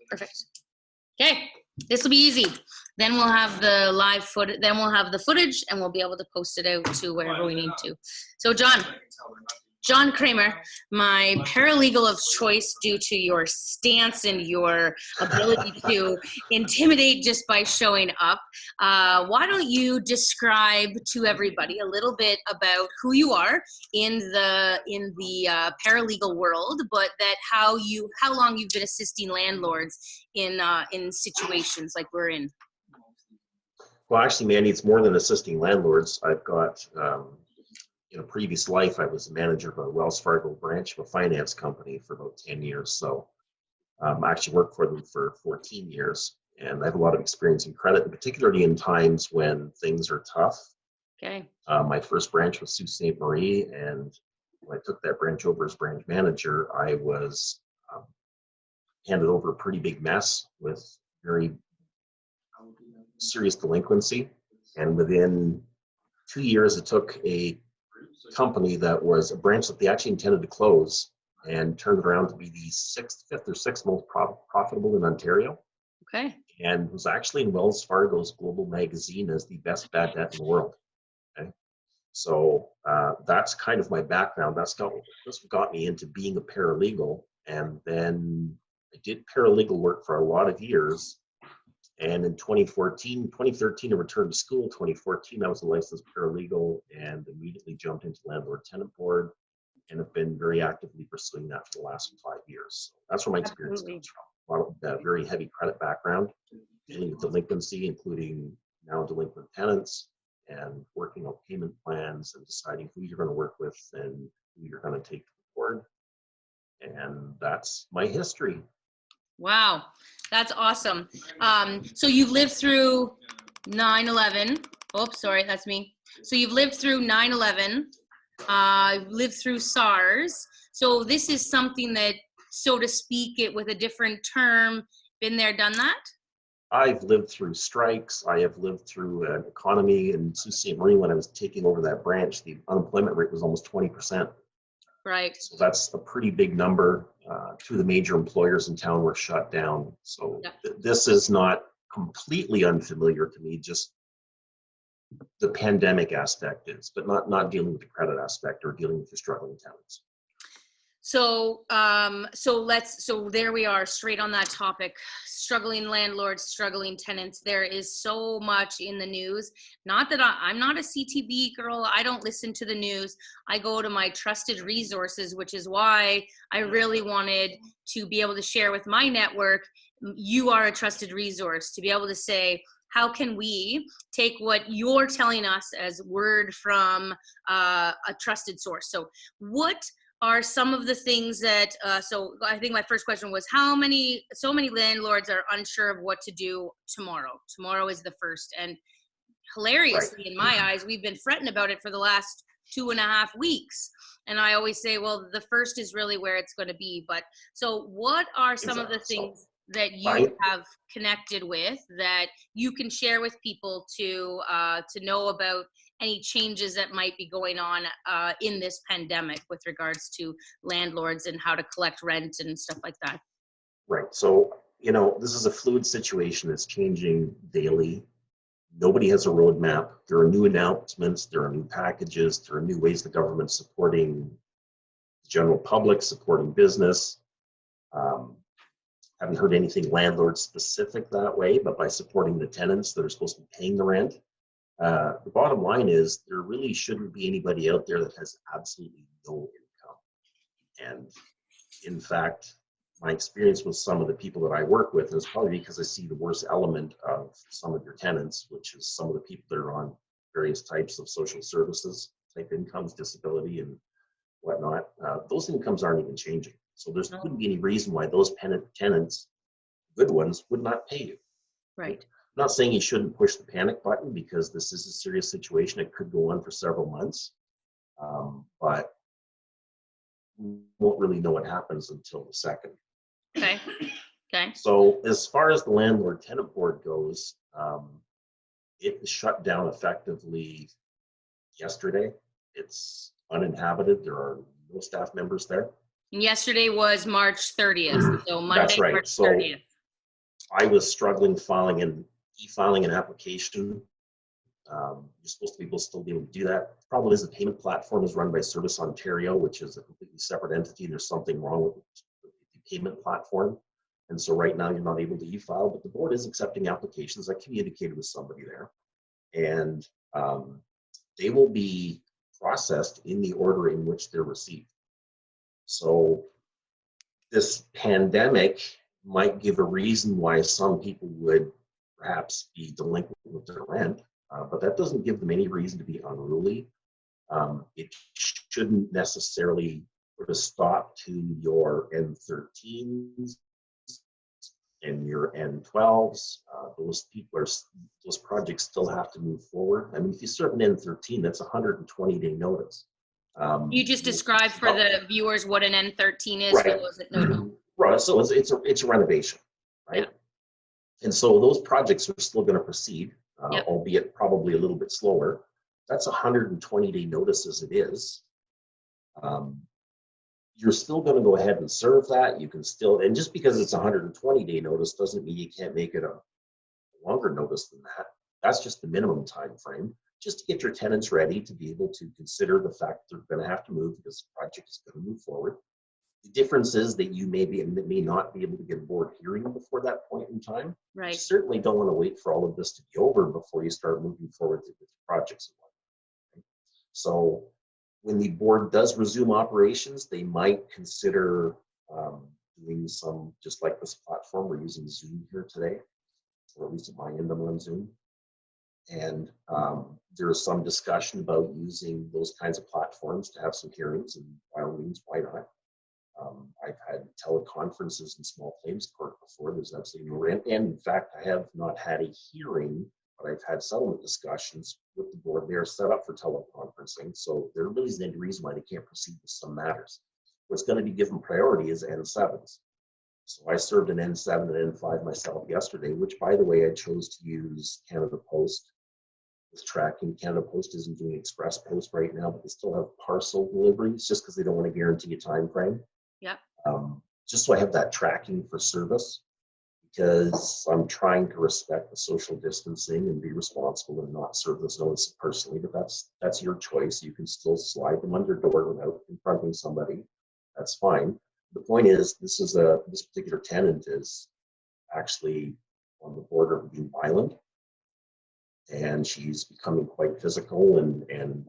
Perfect. Okay, this will be easy. Then we'll have the live footage. Then we'll have the footage, and we'll be able to post it out to wherever we need to. So, John Cramer, my paralegal of choice due to your stance and your ability to intimidate just by showing up. Why don't you describe to everybody a little bit about who you are in the paralegal world, but that how long you've been assisting landlords in situations like we're in. Well, actually, Mandy, it's more than assisting landlords. I've got in a previous life, I was the manager of a Wells Fargo branch of a finance company for about 10 years. So I actually worked for them for 14 years. And I have a lot of experience in credit, particularly in times when things are tough. Okay. My first branch was Sault Ste. Marie. And when I took that branch over as branch manager, I was handed over a pretty big mess with very serious delinquency. And within 2 years, it took a company that was a branch that they actually intended to close and turned it around to be the fifth or sixth most profitable in Ontario. Okay. And was actually in Wells Fargo's global magazine as the best bad debt in the world. Okay. So that's kind of my background. That's what got me into being a paralegal. And then I did paralegal work for a lot of years. And in 2013, I returned to school. 2014, I was a licensed paralegal and immediately jumped into landlord-tenant board and have been very actively pursuing that for the last 5 years. So that's where my experience comes from. A lot of that very heavy credit background, dealing with delinquency, including now delinquent tenants, and working on payment plans and deciding who you're going to work with and who you're going to take to the board. And that's my history. Wow, that's awesome. So you've lived through 9/11. Oops, sorry, that's me. So you've lived through 9/11. Lived through SARS. So this is something that, so to speak, it with a different term, been there, done that? I've lived through strikes. I have lived through an economy in Sault Ste. Marie. When I was taking over that branch, the unemployment rate was almost 20%. Right. So that's a pretty big number. Two of the major employers in town were shut down. So this is not completely unfamiliar to me, just the pandemic aspect is, but not dealing with the credit aspect or dealing with the struggling tenants. So, so there we are, straight on that topic. Struggling landlords, struggling tenants. There is so much in the news. Not that I'm not a CTV girl. I don't listen to the news. I go to my trusted resources, which is why I really wanted to be able to share with my network. You are a trusted resource to be able to say, how can we take what you're telling us as word from a trusted source? So what are some of the things that, so I think my first question was so many landlords are unsure of what to do tomorrow. Tomorrow is the first, and hilariously, in my eyes, we've been fretting about it for the last 2.5 weeks. And I always say, well, the first is really where it's going to be. But so what are some of the things that you have connected with that you can share with people to know about any changes that might be going on in this pandemic with regards to landlords and how to collect rent and stuff like that? Right. So, this is a fluid situation that's changing daily. Nobody has a roadmap. There are new announcements. There are new packages. There are new ways the government's supporting the general public, supporting business. Haven't heard anything landlord specific that way, but by supporting the tenants that are supposed to be paying the rent. The bottom line is there really shouldn't be anybody out there that has absolutely no income. And in fact, my experience with some of the people that I work with is probably because I see the worst element of some of your tenants, which is some of the people that are on various types of social services, type incomes, disability, and whatnot. Those incomes aren't even changing. So there wouldn't be any reason why those tenants, good ones, would not pay you. Right. I'm not saying you shouldn't push the panic button because this is a serious situation. It could go on for several months, but we won't really know what happens until the second. Okay. Okay. So as far as the landlord-tenant board goes, it was shut down effectively yesterday. It's uninhabited. There are no staff members there. And yesterday was March 30th, so Monday, That's right. March 30th. I was struggling e-filing an application. You're supposed to be able to still be able to do that. The problem is the payment platform is run by Service Ontario, which is a completely separate entity. There's something wrong with the payment platform. And so right now you're not able to e-file, but the board is accepting applications. I communicated with somebody there, and they will be processed in the order in which they're received. So this pandemic might give a reason why some people would perhaps be delinquent with their rent, but that doesn't give them any reason to be unruly. It shouldn't necessarily put a stop to your N13s and your N12s. Those projects still have to move forward. I mean, if you serve an N13, that's a 120-day notice. You just described for the viewers what an N13 is, right. for those that don't know. Right. So it's a renovation, right? Yeah. And so those projects are still going to proceed, Yep. albeit probably a little bit slower. That's 120-day notice as it is. You're still going to go ahead and serve that. You can still, and just because it's a 120-day notice doesn't mean you can't make it a longer notice than that. That's just the minimum time frame, just to get your tenants ready to be able to consider the fact that they're going to have to move because the project is going to move forward. The difference is that you may not be able to get a board hearing before that point in time. Right. You certainly don't want to wait for all of this to be over before you start moving forward with the projects. So when the board does resume operations, they might consider doing some, just like this platform, we're using Zoom here today, or at least at my end, I'm on Zoom. And there is some discussion about using those kinds of platforms to have some hearings, and by all means, why not? I've had teleconferences in small claims court before. There's absolutely no, and in fact, I have not had a hearing, but I've had settlement discussions with the board. They are set up for teleconferencing, so there really isn't any reason why they can't proceed with some matters. What's going to be given priority is N7s. So I served an N7 and N5 myself yesterday, which, by the way, I chose to use Canada Post with tracking. Canada Post isn't doing express post right now, but they still have parcel deliveries just because they don't want to guarantee a time frame. Yep. Just so I have that tracking for service, because I'm trying to respect the social distancing and be responsible and not serve those notices personally, but that's your choice. You can still slide them under door without confronting somebody. That's fine. The point is, this particular tenant is actually on the border of being violent, and she's becoming quite physical and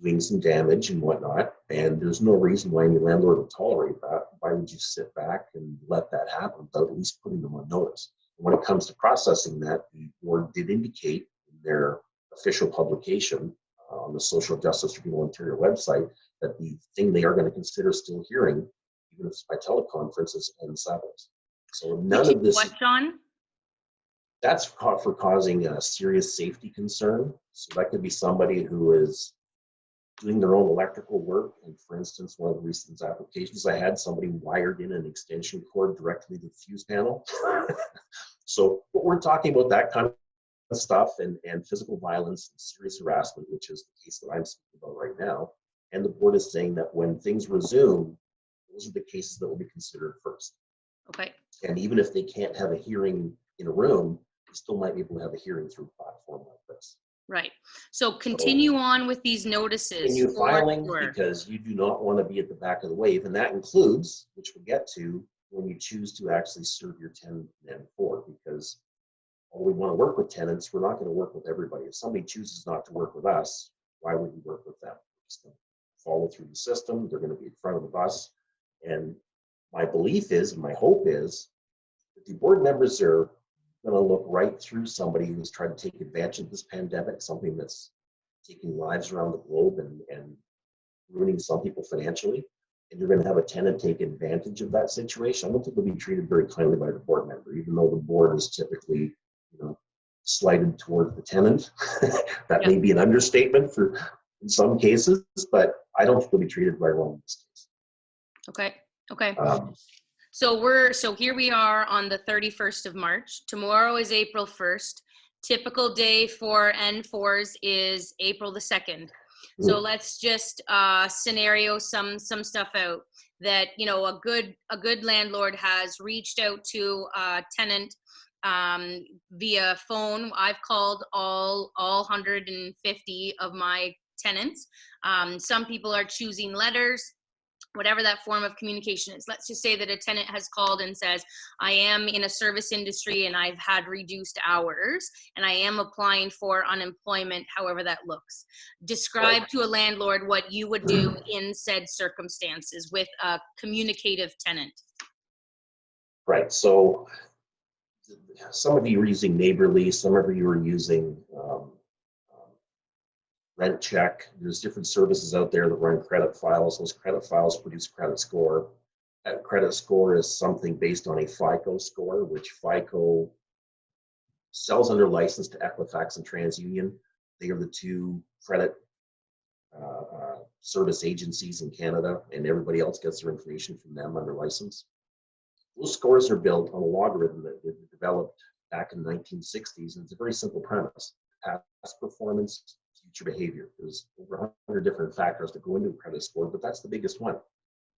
doing some damage and whatnot, and there's no reason why any landlord would tolerate that. Why would you sit back and let that happen without at least putting them on notice? When it comes to processing that, the board did indicate in their official publication on the Social Justice Tribunal Ontario website that the thing they are going to consider still hearing, even if it's by teleconference, is N7s. So none of this. What, John? That's for causing a serious safety concern. So that could be somebody who is doing their own electrical work. And for instance, one of the recent applications I had, somebody wired in an extension cord directly to the fuse panel. So we're talking about that kind of stuff, and physical violence and serious harassment, which is the case that I'm speaking about right now. And the board is saying that when things resume, those are the cases that will be considered first. Okay. And even if they can't have a hearing in a room, they still might be able to have a hearing through a platform like this. Right. So continue on with these notices. Continue filing, because you do not want to be at the back of the wave. And that includes, which we'll get to, when you choose to actually serve your tenant in N4, because while we want to work with tenants, we're not going to work with everybody. If somebody chooses not to work with us, why would we work with them? We're just going to follow through the system. They're going to be in front of the bus. And my belief is, and my hope is, that the board members are going to look right through somebody who's trying to take advantage of this pandemic, something that's taking lives around the globe and ruining some people financially. And you're going to have a tenant take advantage of that situation. I don't think they'll be treated very kindly by the board member, even though the board is typically, slighted towards the tenant. That may be an understatement in some cases, but I don't think they'll be treated very well in this case. Okay. So here we are on the 31st of March. Tomorrow is April 1st. Typical day for N4s is April the 2nd. So let's just scenario some stuff out that, you know, a good landlord has reached out to a tenant via phone. I've called all 150 of my tenants. Some people are choosing letters, whatever that form of communication is. Let's just say that a tenant has called and says, I am in a service industry and I've had reduced hours and I am applying for unemployment, however that looks. Describe to a landlord what you would do in said circumstances with a communicative tenant. Right. So some of you are using Neighborly, some of you are using Rent Check. There's different services out there that run credit files. Those credit files produce credit score. That credit score is something based on a FICO score, which FICO sells under license to Equifax and TransUnion. They are the two credit service agencies in Canada, and everybody else gets their information from them under license. Those scores are built on a logarithm that was developed back in the 1960s, and it's a very simple premise: past performance, future behavior. There's over 100 different factors that go into a credit score, but that's the biggest one.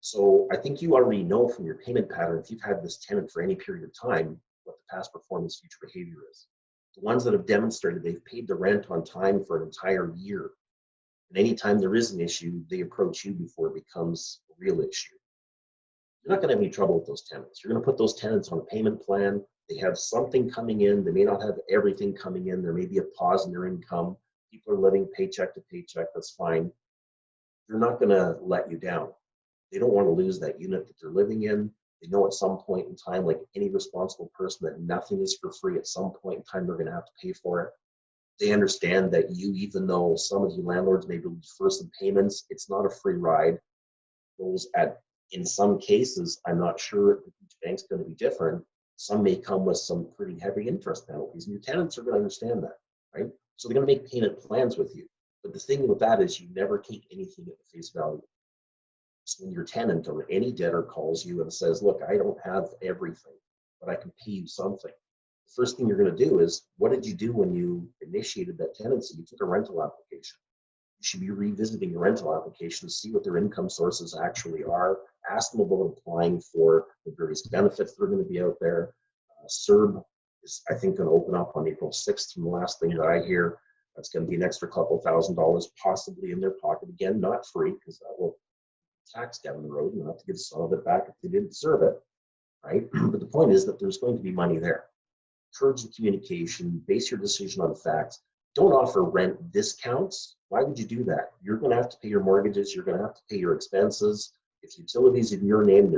So I think you already know from your payment pattern, if you've had this tenant for any period of time, what the past performance, future behavior is. The ones that have demonstrated they've paid the rent on time for an entire year, and anytime there is an issue, they approach you before it becomes a real issue. You're not going to have any trouble with those tenants. You're going to put those tenants on a payment plan. They have something coming in. They may not have everything coming in. There may be a pause in their income. People are living paycheck to paycheck. That's fine. They're not going to let you down. They don't want to lose that unit that they're living in. They know at some point in time, like any responsible person, that nothing is for free. At some point in time, they're going to have to pay for it. They understand that you, even though some of you landlords may defer some payments, it's not a free ride. Those in some cases, I'm not sure each bank's going to be different. Some may come with some pretty heavy interest penalties, and your tenants are going to understand that, right? So they're going to make payment plans with you. But the thing with that is you never take anything at face value. So when your tenant or any debtor calls you and says, look, I don't have everything, but I can pay you something, the first thing you're going to do is, what did you do when you initiated that tenancy? You took a rental application. You should be revisiting your rental application to see what their income sources actually are. Ask them about applying for the various benefits that are going to be out there. CERB is, I think, going to open up on April 6th from the last thing that I hear. That's going to be an extra couple $1,000 possibly in their pocket. Again, not free, because that will tax down the road and they'll have to get some of it back if they didn't serve it, right? But the point is that there's going to be money there. Encourage the communication, base your decision on facts. Don't offer rent discounts. Why would you do that? You're going to have to pay your mortgages. You're going to have to pay your expenses. If utilities in your name,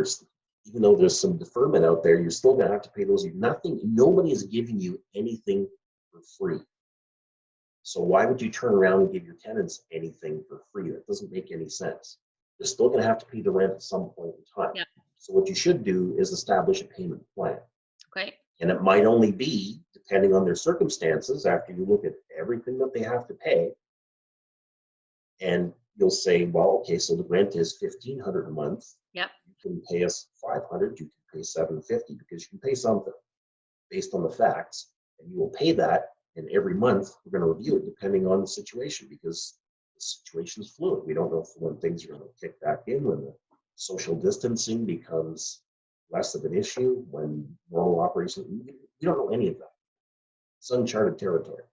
even though there's some deferment out there, you're still going to have to pay those. Nobody is giving you anything for free. So why would you turn around and give your tenants anything for free? That doesn't make any sense. They're still going to have to pay the rent at some point in time. Yeah. So what you should do is establish a payment plan. Okay. And it might only be, depending on their circumstances, after you look at everything that they have to pay, and you'll say, well, okay, so the rent is $1,500 a month. Yep. You can pay us $500. You can pay $750 because you can pay something based on the facts, and you will pay that. And every month we're going to review it depending on the situation, because the situation is fluid. We don't know when things are going to kick back in, when the social distancing becomes less of an issue, when normal operation. You don't know any of that. It's uncharted territory.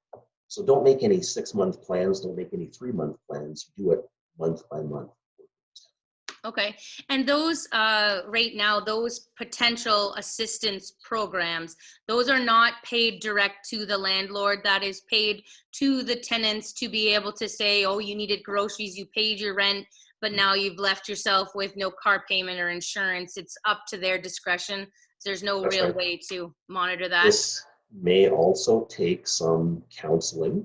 So don't make any 6-month plans. Don't make any 3-month plans. Do it month by month. Okay. And those, right now, those potential assistance programs, those are not paid direct to the landlord. That is paid to the tenants to be able to say, oh, you needed groceries, you paid your rent, but now you've left yourself with no car payment or insurance. It's up to their discretion. There's no That's real right. way to monitor that. This may also take some counseling.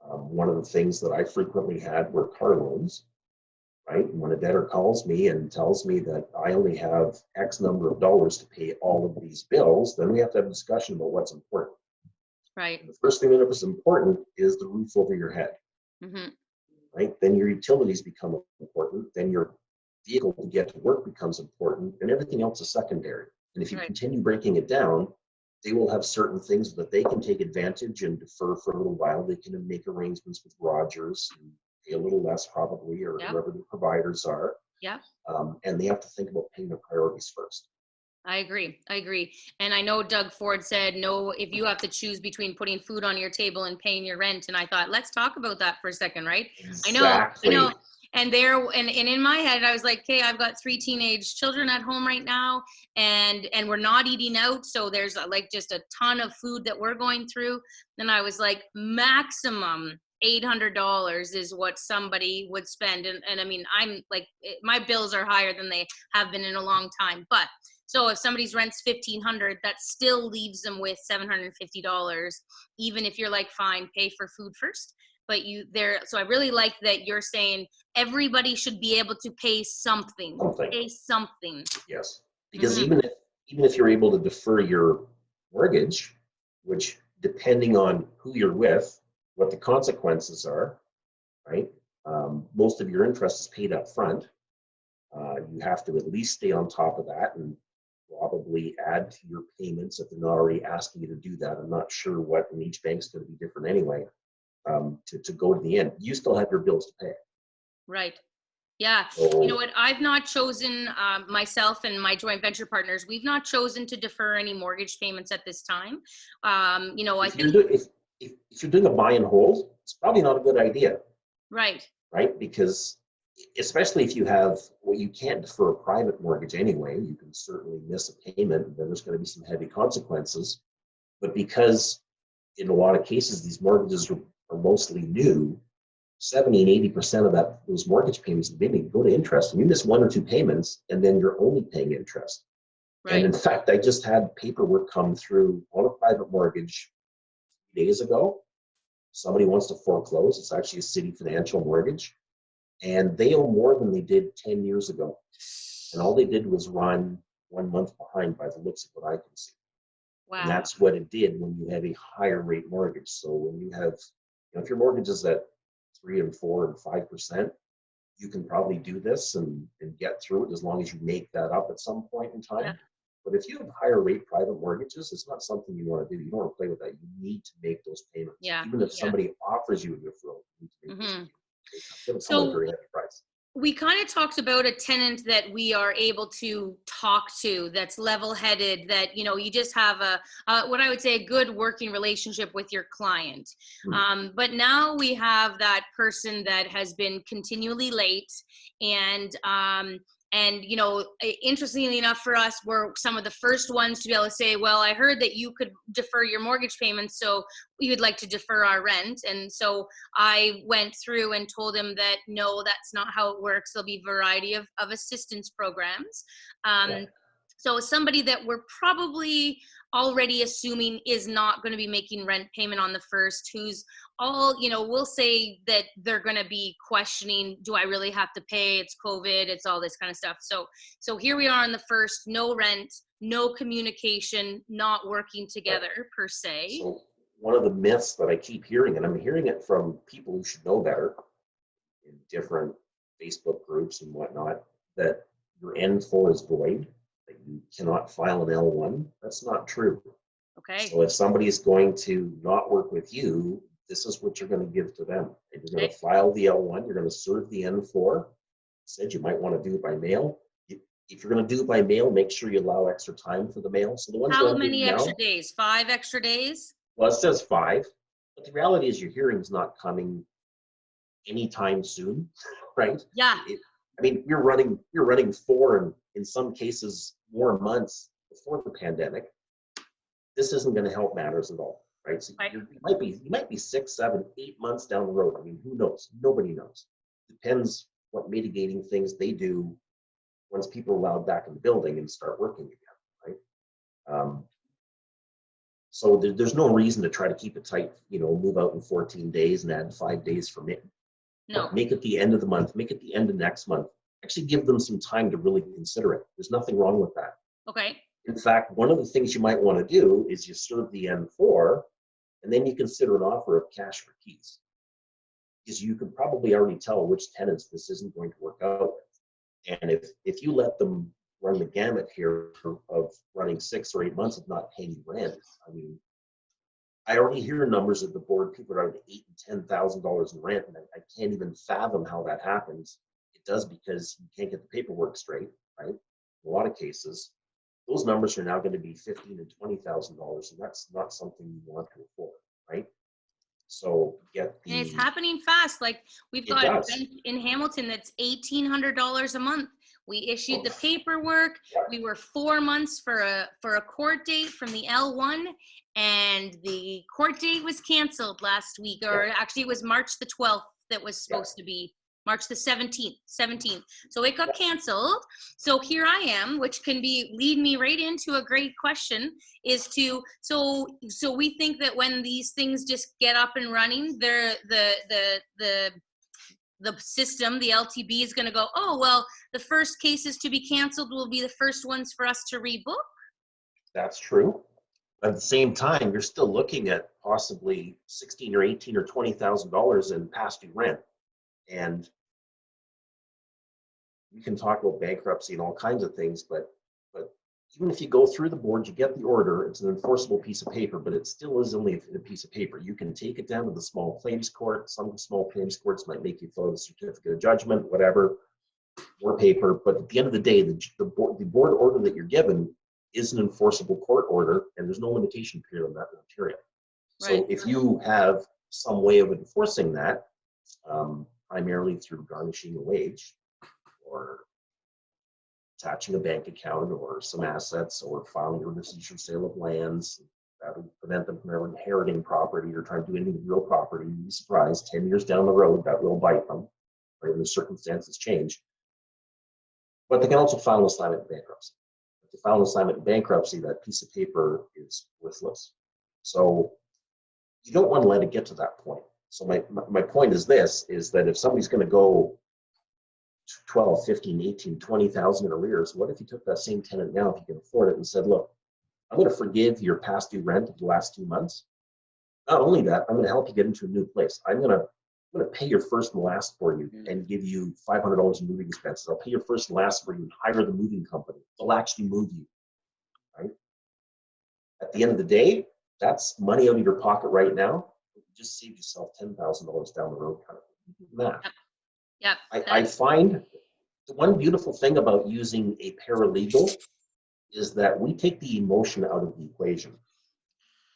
One of the things that I frequently had were car loans, right? And when a debtor calls me and tells me that I only have X number of dollars to pay all of these bills, then we have to have a discussion about what's important. Right. And the first thing that is important is the roof over your head, Mm-hmm. right? Then your utilities become important. Then your vehicle to get to work becomes important, and everything else is secondary. And if you Right. continue breaking it down, they will have certain things that they can take advantage and defer for a little while. They can make arrangements with Rogers and pay a little less probably, or Yep. whoever the providers are. Yep. And they have to think about paying their priorities first. I agree. I agree. And I know Doug Ford said, no, if you have to choose between putting food on your table and paying your rent. And I thought, let's talk about that for a second, right? I know, I know. Exactly. And in my head, I was like, okay, I've got 3 teenage children at home right now, and we're not eating out. So there's like just a ton of food that we're going through. And I was like, maximum $800 is what somebody would spend. And I mean, I'm like, my bills are higher than they have been in a long time. But so if somebody's rent's 1,500, that still leaves them with $750, even if you're like, fine, pay for food first. But you there, so I really like that you're saying everybody should be able to pay something. Something. Pay something. Yes. Because Hmm. even if you're able to defer your mortgage, which depending on who you're with, what the consequences are, right? Most of your interest is paid up front. You have to at least stay on top of that and probably add to your payments if they're not already asking you to do that. I'm not sure what, and each bank's going to be different anyway. To go to the end, you still have your bills to pay. Right. Yeah. You know So what? I've not chosen, myself and my joint venture partners, we've not chosen to defer any mortgage payments at this time. I if you're think, doing if you're doing a buy and hold, it's probably not a good idea, right. right? Because especially if you have, well, you can't defer a private mortgage anyway. You can certainly miss a payment, and then there's going to be some heavy consequences. But because in a lot of cases these mortgages are mostly new, 70 and 80% of those mortgage payments maybe go to interest, and you miss 1 or 2 payments, and then you're only paying interest. And Right. in fact, I just had paperwork come through on a private mortgage 3 days ago. Somebody wants to foreclose. It's actually a city financial mortgage, and they owe more than they did 10 years ago. And all they did was run 1 month behind by the looks of what I can see. And Wow. that's what it did when you have a higher rate mortgage. So when you have, if your mortgage is at 3 and 4 and 5%, you can probably do this and get through it as long as you make that up at some point in Yeah. time. But if you have higher rate private mortgages, it's not something you want to do. You don't want to play with that. You need to make those payments. Yeah. Even if Yeah. somebody offers you a deferral, you need to make those Hmm. payments. It's going to come at a So very heavy price. we kind of talked about a tenant that we are able to talk to, that's level-headed, that you just have what I would say a good working relationship with your client. Hmm. But now we have that person that has been continually late, and interestingly enough for us, we're some of the first ones to be able to say, well, I heard that you could defer your mortgage payments, so we would like to defer our rent. And so I went through and told him that no, that's not how it works. There'll be a variety of assistance programs. Yeah. So somebody that we're probably already assuming is not going to be making rent payment on the first, who's we'll say that they're going to be questioning, do I really have to pay? It's COVID, it's all this kind of stuff. So here we are on the first, no rent, no communication, not working Right. together per se. So one of the myths that I keep hearing, and I'm hearing it from people who should know better in different Facebook groups and whatnot, that your N4 is void, that you cannot file an L1. That's not true. Okay. So if somebody is going to not work with you, this is what you're going to give to them. And you're going Okay. to file the L1, you're going to serve the N4. Said you might want to do it by mail. If you're going to do it by mail, make sure you allow extra time for the mail. So the ones that How I'm doing many extra now, days? 5 extra days? well, it says 5, but the reality is your hearing is not coming anytime soon, right? Yeah. I mean, you're running 4 and in some cases more months before the pandemic. This isn't going to help matters at all, right? So Right. you might be 6, 7, 8 months down the road. I mean, who knows? Nobody knows. Depends what mitigating things they do once people are allowed back in the building and start working again, right? So there's no reason to try to keep it tight. Move out in 14 days and add 5 days for me. No. Make it the end of the month. Make it the end of next month. Actually, give them some time to really consider it. There's nothing wrong with that. Okay. In fact, one of the things you might want to do is you serve the N4, and then you consider an offer of cash for keys, because you can probably already tell which tenants this isn't going to work out with. And if you let them run the gamut here of running 6 or 8 months of not paying rent, I mean, I already hear numbers at the board. People are out $8,000 and $10,000 in rent, and I can't even fathom how that happens. It does because you can't get the paperwork straight, right? In a lot of cases, those numbers are now going to be $15,000 and $20,000, and that's not something you want to afford, right? So get And it's the. happening fast. Like we've It got a does. bank in Hamilton that's $1,800 a month. We issued the paperwork. We were 4 months for a court date from the L1, and the court date was canceled last week, or actually it was March the 12th that was supposed to be. March the 17th. So it got canceled. So here I am, which can lead me right into a great question is so we think that when these things just get up and running, the system, the LTB is going to go, oh, well, the first cases to be canceled will be the first ones for us to rebook. That's true. At the same time, you're still looking at possibly $16,000 or $18,000 or $20,000 in past due rent. And we can talk about bankruptcy and all kinds of things, but even if you go through the board, you get the order, it's an enforceable piece of paper, but it still is only a piece of paper. You can take it down to the small claims court. Some small claims courts might make you fill out a certificate of judgment, whatever, more paper. But at the end of the day, the board order that you're given is an enforceable court order, and there's no limitation period on that in Ontario. So Right. if you have some way of enforcing that, primarily through garnishing a wage or attaching a bank account or some assets or filing a residual sale of lands, that would prevent them from inheriting property or trying to do anything with real property. You'd be surprised 10 years down the road that will bite them, right, when the circumstances change. But they can also file an assignment in bankruptcy. If they file an assignment in bankruptcy, that piece of paper is worthless. So you don't want to let it get to that point. So my point is this, is that if somebody's going to go 12, 15, 18, 20,000 in arrears, what if you took that same tenant now, if you can afford it, and said, look, I'm going to forgive your past due rent of the last 2 months. Not only that, I'm going to help you get into a new place. I'm going to pay your first and last for you and give you $500 in moving expenses. I'll pay your first and last for you and hire the moving company. They'll actually move you, right? At the end of the day, that's money out of your pocket right now. You just saved yourself $10,000 down the road. Kind of math. Yep. I find the one beautiful thing about using a paralegal is that we take the emotion out of the equation.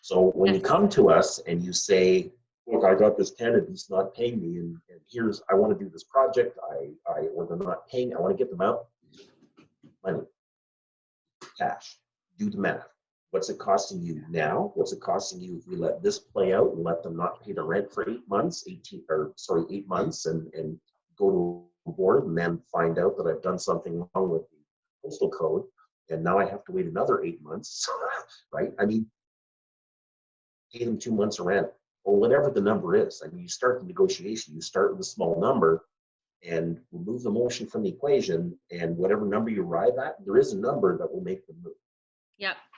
So when you come to us and you say, look, I got this tenant, he's not paying me, and here's, I want to do this project, or they're not paying, I want to get them out. Money, cash, do the math. What's it costing you now? What's it costing you if we let this play out and let them not pay the rent for 8 months, 8 months, and go to a board and then find out that I've done something wrong with the postal code, and now I have to wait another 8 months, right? I mean, pay them 2 months of rent or whatever the number is. I mean, you start the negotiation, you start with a small number and remove the emotion from the equation, and whatever number you arrive at, there is a number that will make them move.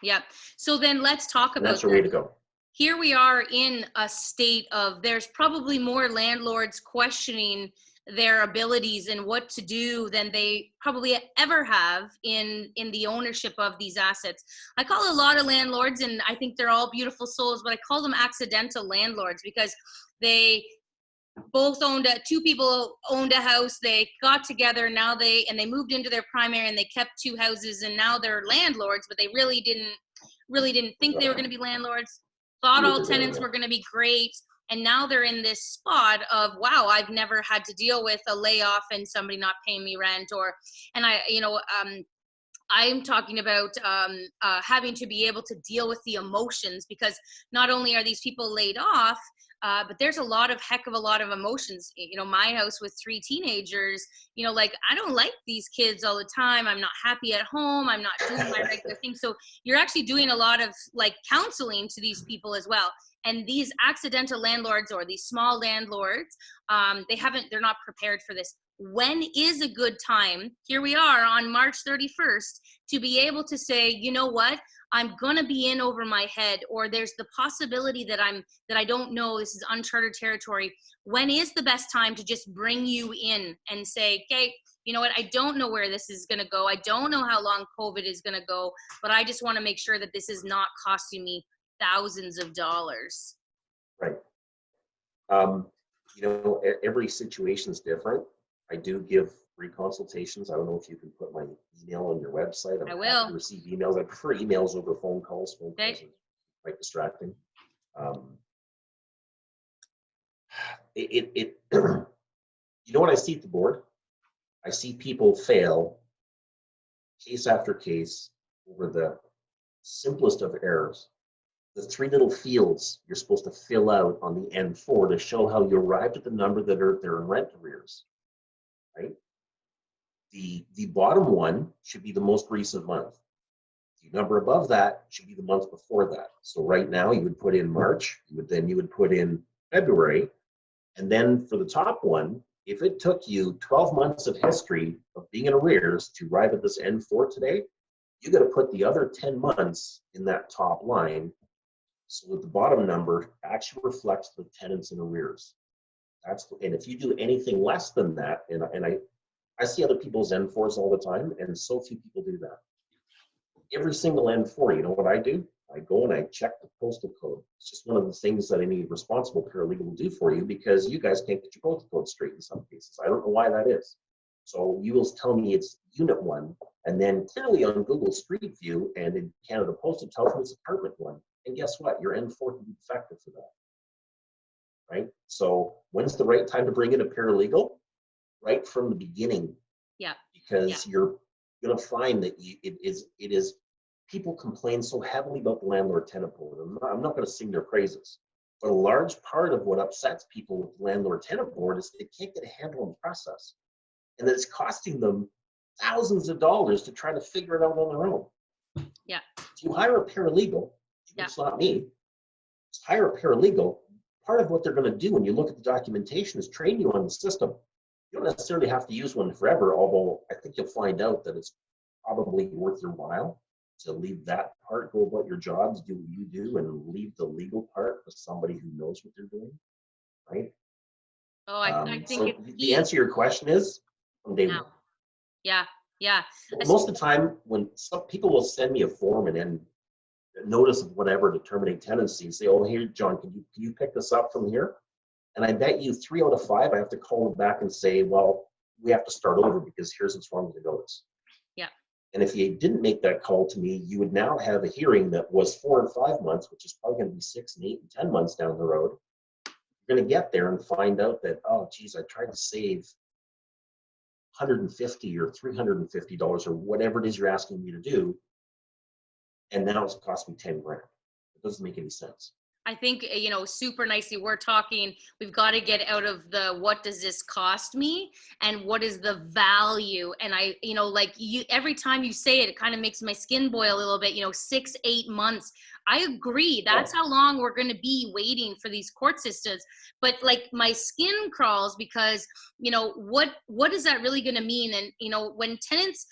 Yep. So then let's talk about that's the way to go. Here we are in a state of, there's probably more landlords questioning their abilities and what to do than they probably ever have in the ownership of these assets. I call a lot of landlords, and I think they're all beautiful souls, but I call them accidental landlords because they both two people owned a house, they got together, now they moved into their primary and they kept 2 houses, and now they're landlords, but they really didn't think they were going to be landlords, thought all tenants were going to be great, and now they're in this spot of, wow, I've never had to deal with a layoff and somebody not paying me rent, I'm talking about having to be able to deal with the emotions, because not only are these people laid off, but there's a lot of emotions. My house with 3 teenagers, like, I don't like these kids all the time. I'm not happy at home. I'm not doing my regular thing. So you're actually doing a lot of like counseling to these people as well. And these accidental landlords or these small landlords, they're not prepared for this. When is a good time? Here we are on March 31st to be able to say, you know what? I'm gonna be in over my head, or there's the possibility that I don't know, this is uncharted territory. When is the best time to just bring you in and say, okay, you know what? I don't know where this is gonna go. I don't know how long COVID is gonna go, but I just want to make sure that this is not costing me thousands of dollars. Right. You know, every situation is different. I do give free consultations. I don't know if you can put my email on your website. I I'm happy will. to receive emails. I prefer emails over phone calls. Phone calls Okay. are quite distracting. You know what I see at the board? I see people fail case after case over the simplest of errors. The three little fields you're supposed to fill out on the N4 to show how you arrived at the number that are there in rent arrears, right? The bottom one should be the most recent month. The number above that should be the month before that. So right now you would put in March, you would put in February, and then for the top one, if it took you 12 months of history of being in arrears to arrive at this N4 today, you got to put the other 10 months in that top line so that the bottom number actually reflects the tenants in arrears. And if you do anything less than that, and I see other people's N4s all the time, and so few people do that. Every single N4, you know what I do? I go and I check the postal code. It's just one of the things that any responsible paralegal will do for you, because you guys can't get your postal code straight in some cases. I don't know why that is. So you will tell me it's unit 1, and then clearly on Google Street View and in Canada Post it tells me it's apartment 1. And guess what? Your N4 can be defective for that, right? So when's the right time to bring in a paralegal? Right from the beginning. Yeah. Because you're going to find that it is people complain so heavily about the landlord-tenant board. I'm not going to sing their praises, but a large part of what upsets people with the landlord-tenant board is they can't get a handle on the process, and that it's costing them thousands of dollars to try to figure it out on their own. Yeah. If you hire a paralegal, it's not me, just hire a paralegal. Part of what they're going to do when you look at the documentation is train you on the system. You don't necessarily have to use one forever, although I think you'll find out that it's probably worth your while to leave that part, go about your jobs, do what you do, and leave the legal part to somebody who knows what they're doing, right? Oh, I think so it's the answer to your question is from day one. Yeah. Most of the time, when some people will send me a form and then notice of whatever to terminate tenancy and say, "Oh, here, John, can you pick this up from here?" And I bet you 3 out of 5, I have to call them back and say, "Well, we have to start over because here's what's wrong with the notice." Yeah. And if you didn't make that call to me, you would now have a hearing that was 4 and 5 months, which is probably going to be 6 and 8 and 10 months down the road. You're going to get there and find out that, oh, geez, I tried to save $150 or $350 or whatever it is you're asking me to do, and now it's cost me 10 grand. It doesn't make any sense. I think, super nicely, we're talking, we've got to get out of the, what does this cost me? And what is the value? And every time you say it, it kind of makes my skin boil a little bit, 6, 8 months. I agree. That's how long we're going to be waiting for these court systems. But like my skin crawls because, what is that really going to mean? And, when tenants,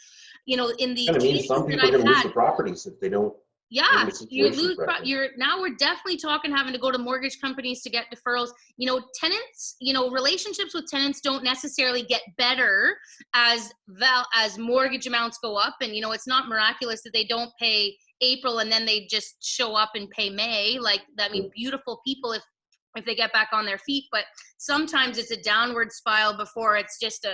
in the It means some people are going to lose their properties if they don't. Yeah, now we're definitely talking having to go to mortgage companies to get deferrals. Tenants, relationships with tenants don't necessarily get better as mortgage amounts go up. And, it's not miraculous that they don't pay April and then they just show up and pay May. Beautiful people if they get back on their feet, but sometimes it's a downward spiral before it's just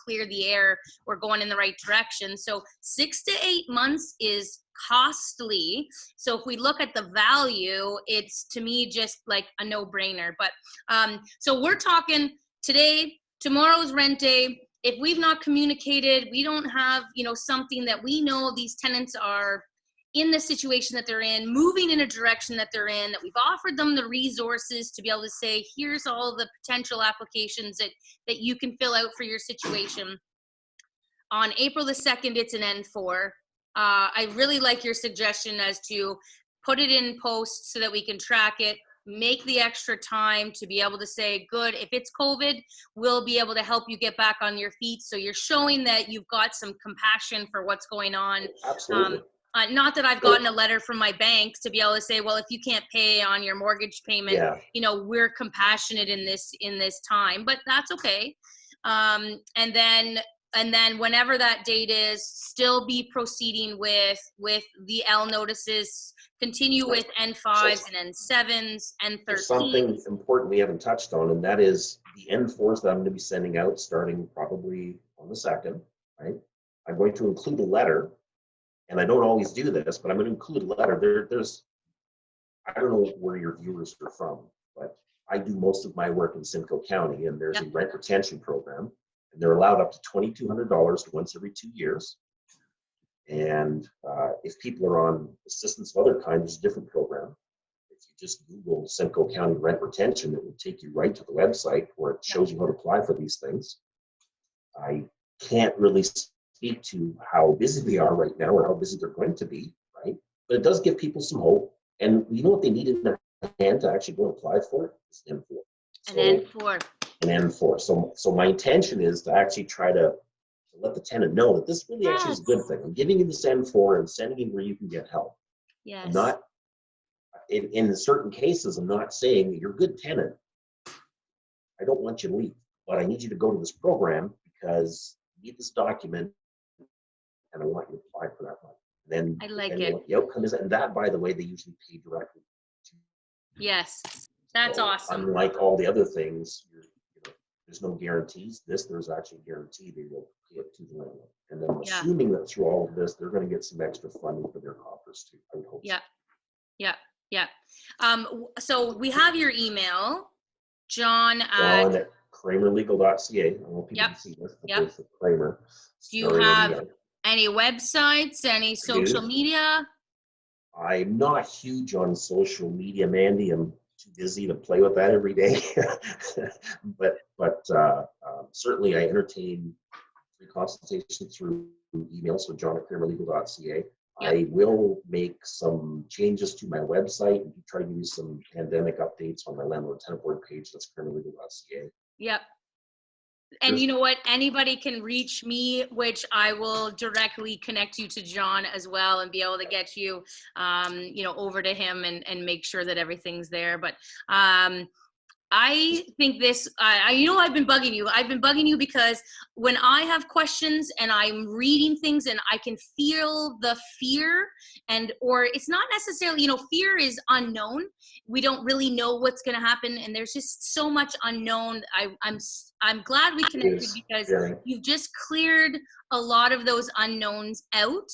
clear the air, we're going in the right direction. So 6 to 8 months is costly. So if we look at the value, it's to me just like a no-brainer. But so we're talking today, tomorrow's rent day. If we've not communicated, we don't have something that we know these tenants are in the situation that they're in, moving in a direction that they're in, that we've offered them the resources to be able to say, here's all the potential applications that you can fill out for your situation. On April the 2nd, it's an N4. I really like your suggestion as to put it in post so that we can track it, make the extra time to be able to say, good, if it's COVID, we'll be able to help you get back on your feet. So you're showing that you've got some compassion for what's going on. Absolutely. Not that I've gotten a letter from my bank to be able to say, well, if you can't pay on your mortgage payment, we're compassionate in this time, but that's okay. And then and then whenever that date is, still be proceeding with the L notices, continue with N5s and N7s, There's something N13s. important we haven't touched on, and that is the N4s that I'm going to be sending out starting probably on the 2nd, right? I'm going to include a letter, and I don't always do this, but I'm going to include a letter. There's, I don't know where your viewers are from, but I do most of my work in Simcoe County, and there's a rent retention program, and they're allowed up to $2,200 once every 2 years. And if people are on assistance of other kinds, there's a different program. If you just Google Simcoe County rent retention, it will take you right to the website where it shows you how to apply for these things. I can't really speak to how busy they are right now or how busy they're going to be, right? But it does give people some hope. And you know what they need in their hand to actually go and apply for it? It's an N4. So, An N4. An N4. So my intention is to actually try to let the tenant know that this really actually is a good thing. I'm giving you this N4 and sending you where you can get help. Yes. I'm not, in certain cases, I'm not saying that you're a good tenant. I don't want you to leave, but I need you to go to this program because you need this document and I want you to apply for that one. Then I like it. it. The outcome is, and that, by the way, they usually pay directly. Yes, that's awesome. Unlike all the other things, there's no guarantees. There's actually a guarantee they will pay it to the landlord. And then I'm assuming that through all of this, they're going to get some extra funding for their coffers too. I would hope. Yeah, so. Yeah. So we have your email, John at cramerlegal.ca. I don't know if people can see this, but there's the Cramer. Do you have any websites, any social media? I'm not huge on social media, Mandy. I'm too busy to play with that every day. but certainly I entertain free consultations through email, so John at cramerlegal.ca. I will make some changes to my website and try to give you some pandemic updates on my landlord tenant board page. That's cramerlegal.ca. Yep. And you know what? Anybody can reach me, which I will directly connect you to John as well and be able to get you, over to him and make sure that everything's there. But I think this, I've been bugging you. I've been bugging you because when I have questions and I'm reading things and I can feel the fear or it's not necessarily, fear is unknown. We don't really know what's going to happen. And there's just so much unknown. I'm glad we connected because you've just cleared a lot of those unknowns out.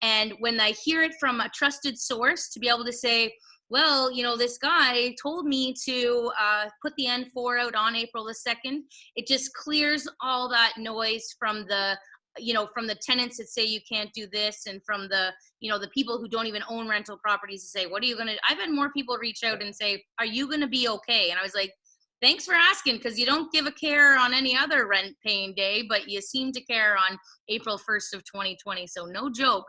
And when I hear it from a trusted source to be able to say, well, this guy told me to put the N4 out on April the 2nd. It just clears all that noise from the tenants that say you can't do this, and from the people who don't even own rental properties to say, what are you going to, I've had more people reach out and say, are you going to be okay? And I was like, thanks for asking, because you don't give a care on any other rent paying day, but you seem to care on April 1st of 2020. So no joke,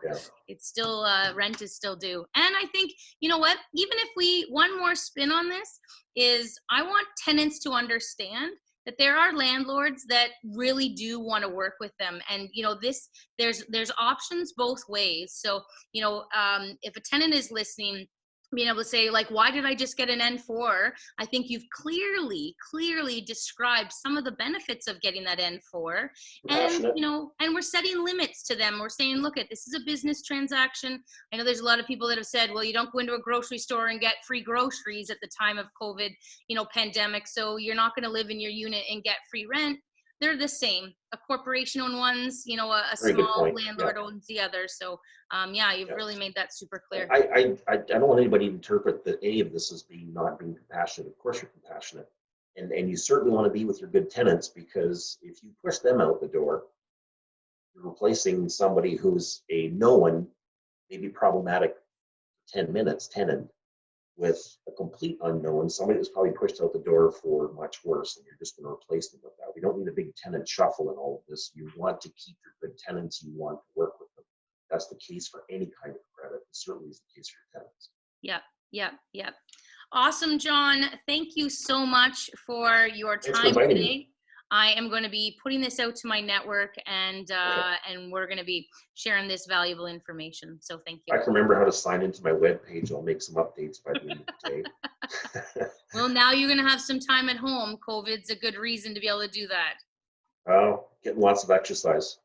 it's still, rent is still due. And I think, you know what, even if one more spin on this is I want tenants to understand that there are landlords that really do want to work with them. And, there's options both ways. So, if a tenant is listening, being able to say, like, why did I just get an N4? I think you've clearly described some of the benefits of getting that N4. And, and we're setting limits to them. We're saying, look, this is a business transaction. I know there's a lot of people that have said, well, you don't go into a grocery store and get free groceries at the time of COVID, pandemic. So you're not going to live in your unit and get free rent. They're the same. A corporation owns ones, a small landlord owns the other. So, you've really made that super clear. I don't want anybody to interpret that any of this as not being compassionate. Of course you're compassionate. And you certainly want to be with your good tenants, because if you push them out the door, you're replacing somebody who's a known, maybe problematic 10 minutes tenant with a complete unknown, somebody that's probably pushed out the door for much worse, and you're just going to replace them with that. We don't need a big tenant shuffle in all of this. You want to keep your good tenants. You want to work with them. That's the case for any kind of credit. It certainly is the case for your tenants. Yep. Awesome, John. Thank you so much for your time today. I am going to be putting this out to my network, and we're going to be sharing this valuable information. So thank you. I can remember how to sign into my webpage. I'll make some updates by the end of the day. Well, now you're going to have some time at home. COVID's a good reason to be able to do that. Oh, getting lots of exercise.